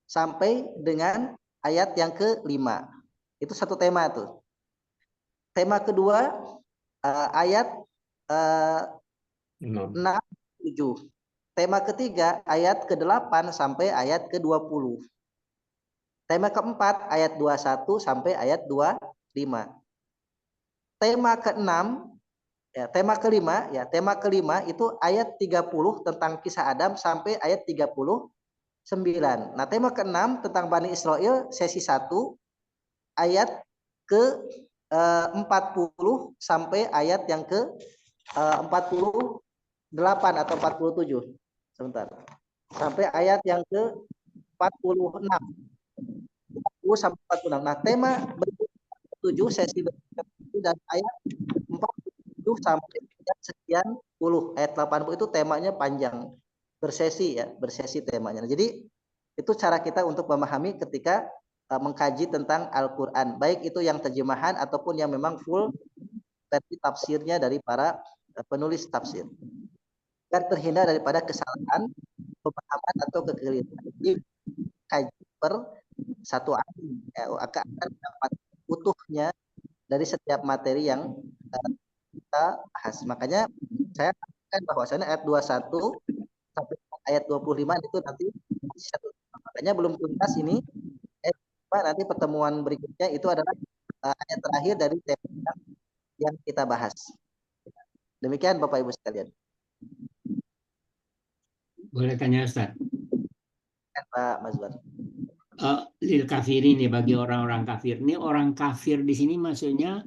sampai dengan ayat yang ke-5. Itu satu tema tuh. Tema kedua ayat 6 87. Tema ketiga ayat ke-8 sampai ayat ke-20. Tema keempat ayat 21 sampai ayat 25. Tema ke-6 ya, tema kelima itu ayat 30 tentang kisah Adam sampai ayat 39. Nah, tema ke-6 tentang Bani Israel sesi 1 ayat ke-40 sampai ayat yang ke-48 atau 47. Sebentar. Sampai ayat yang ke-46. 40 sampai 46. Nah, tema berikutnya 7 sesi berikutnya dan ayat 47 sampai sekian puluh. Ayat 80 itu temanya panjang. Bersesi ya, bersesi temanya. Jadi itu cara kita untuk memahami ketika mengkaji tentang Al-Qur'an, baik itu yang terjemahan ataupun yang memang full versi tafsirnya dari para penulis tafsir. Agar terhindar daripada kesalahan pemahaman atau kekeliruan. Jadi kaji per satu ayat ya, akan dapat utuhnya dari setiap materi yang kita bahas. Makanya saya katakan bahwasanya ayat 21 sampai ayat 25 itu nanti satu. Makanya belum tuntas ini. Nanti pertemuan berikutnya itu adalah ayat terakhir dari tema yang kita bahas. Demikian Bapak Ibu sekalian. Boleh tanya Ustaz? Pak Mazwan. Lil kafirin nih, bagi orang-orang kafir. Ini orang kafir di sini maksudnya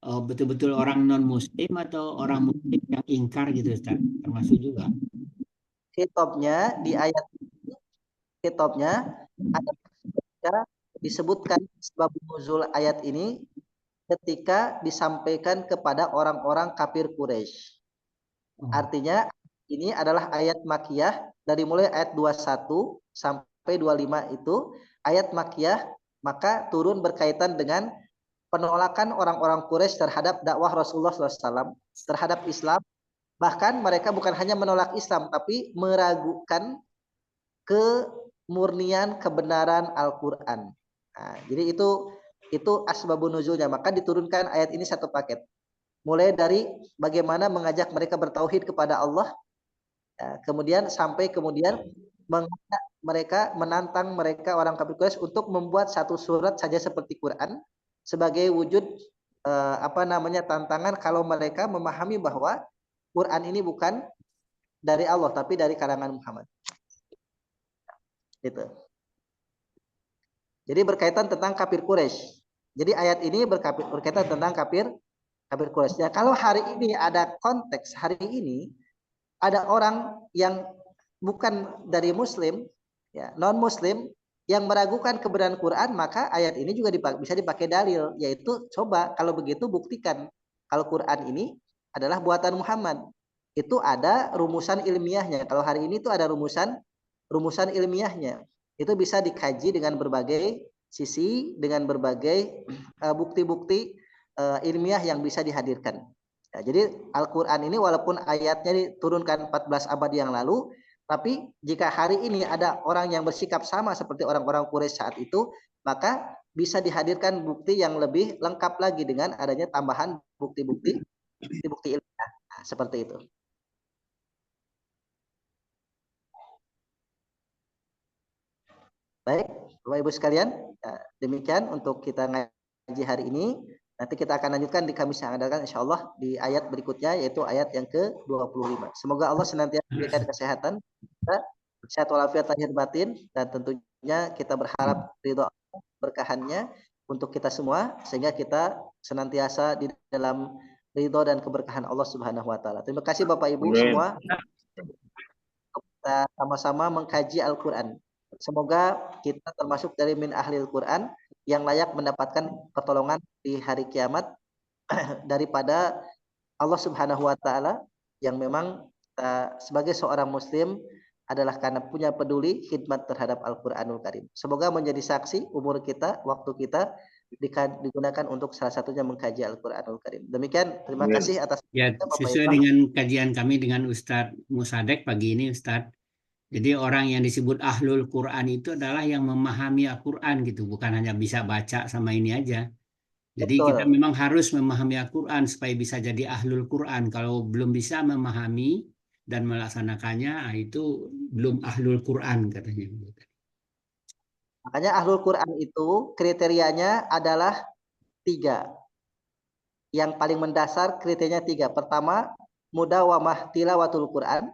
betul-betul orang non muslim atau orang muslim yang ingkar gitu Ustaz? Termasuk juga. Kitabnya di ayat kitabnya ada disebutkan sebab nuzul ayat ini ketika disampaikan kepada orang-orang kafir Quraisy. Artinya ini adalah ayat Makkiyah dari mulai ayat 21 sampai 25 itu ayat Makkiyah, maka turun berkaitan dengan penolakan orang-orang Quraisy terhadap dakwah Rasulullah SAW terhadap Islam. Bahkan mereka bukan hanya menolak Islam tapi meragukan kemurnian kebenaran Al-Qur'an. Nah, jadi itu asbabun nuzulnya, maka diturunkan ayat ini satu paket. Mulai dari bagaimana mengajak mereka bertauhid kepada Allah, ya, kemudian sampai kemudian mengajak mereka, menantang mereka orang kafir Quraisy untuk membuat satu surat saja seperti Quran sebagai wujud tantangan kalau mereka memahami bahwa Quran ini bukan dari Allah tapi dari kalangan Muhammad. Itu. Jadi berkaitan tentang kafir Quraisy. Jadi ayat ini berkaitan tentang kafir Quraisy. Ya, kalau hari ini ada konteks, hari ini ada orang yang bukan dari Muslim, ya, non Muslim yang meragukan kebenaran Quran, maka ayat ini juga bisa dipakai dalil, yaitu coba kalau begitu buktikan kalau Quran ini adalah buatan Muhammad. Itu ada rumusan ilmiahnya. Kalau hari ini itu ada rumusan ilmiahnya. Itu bisa dikaji dengan berbagai sisi, dengan berbagai bukti-bukti ilmiah yang bisa dihadirkan. Ya, jadi Al-Quran ini walaupun ayatnya diturunkan 14 abad yang lalu, tapi jika hari ini ada orang yang bersikap sama seperti orang-orang Quraisy saat itu, maka bisa dihadirkan bukti yang lebih lengkap lagi dengan adanya tambahan bukti-bukti ilmiah. Nah, seperti itu. Baik, Bapak Ibu sekalian, demikian untuk kita ngaji hari ini. Nanti kita akan lanjutkan di Kamis yang akan datang insya Allah di ayat berikutnya, yaitu ayat yang ke-25. Semoga Allah senantiasa memberikan kesehatan, sehat walafiat lahir batin, dan tentunya kita berharap ridho berkahannya untuk kita semua, sehingga kita senantiasa di dalam ridho dan keberkahan Allah Subhanahu wa Ta'ala. Terima kasih Bapak Ibu semua. Kita sama-sama mengkaji Al-Quran. Semoga kita termasuk dari min ahlil Quran yang layak mendapatkan pertolongan di hari kiamat daripada Allah Subhanahu wa Ta'ala, yang memang sebagai seorang muslim adalah karena punya peduli khidmat terhadap Al-Quranul Karim. Semoga menjadi saksi umur kita, waktu kita digunakan untuk salah satunya mengkaji Al-Quranul Karim. Demikian, terima kasih atas ya, sesuai dengan kajian kami dengan Ustadz Musadek pagi ini Ustadz. Jadi orang yang disebut ahlul Quran itu adalah yang memahami Al-Quran gitu, bukan hanya bisa baca sama ini aja. Jadi Betul. kita memang harus memahami Al-Quran supaya bisa jadi ahlul Quran. Kalau belum bisa memahami dan melaksanakannya, itu belum ahlul Quran katanya. Makanya ahlul Quran itu kriterianya adalah 3. Yang paling mendasar kriterianya 3. Pertama, mudawamah tilawatul Quran,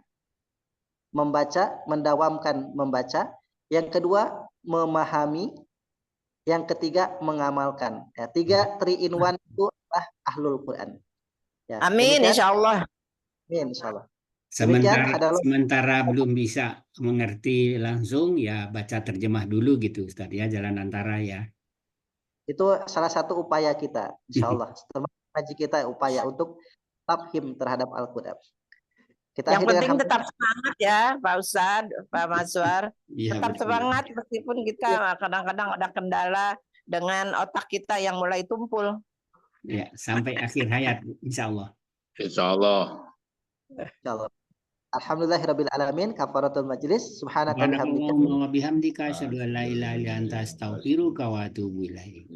membaca, mendawamkan membaca. Yang kedua, memahami. Yang ketiga, mengamalkan. Ya, 3 3 in 1 itu adalah ahlul Quran. Ya, Amin, demikian. insya Allah. Amin, insyaallah. Demikian adalah Sementara belum bisa mengerti langsung, ya baca terjemah dulu gitu Ustaz ya, jalan antara ya. itu salah satu upaya kita, insyaallah. Termasuk ngaji kita upaya untuk tafhim terhadap Al-Quran. Kita Yang akhiri dengan penting tetap semangat ya, Pak Ustadz, Pak Maswar. Iya, Tetap betul. semangat meskipun kita kadang-kadang ada kendala dengan otak kita yang mulai tumpul. Ya, sampai akhir hayat insya Allah. Insya Allah. insyaallah. Alhamdulillahirabbil alamin, kafaratul majlis, subhanaka bihamdika. Subhanakallahumma wa bihamdika asyhadu an la ilaha illa anta astaghfiruka wa atubu ilaik.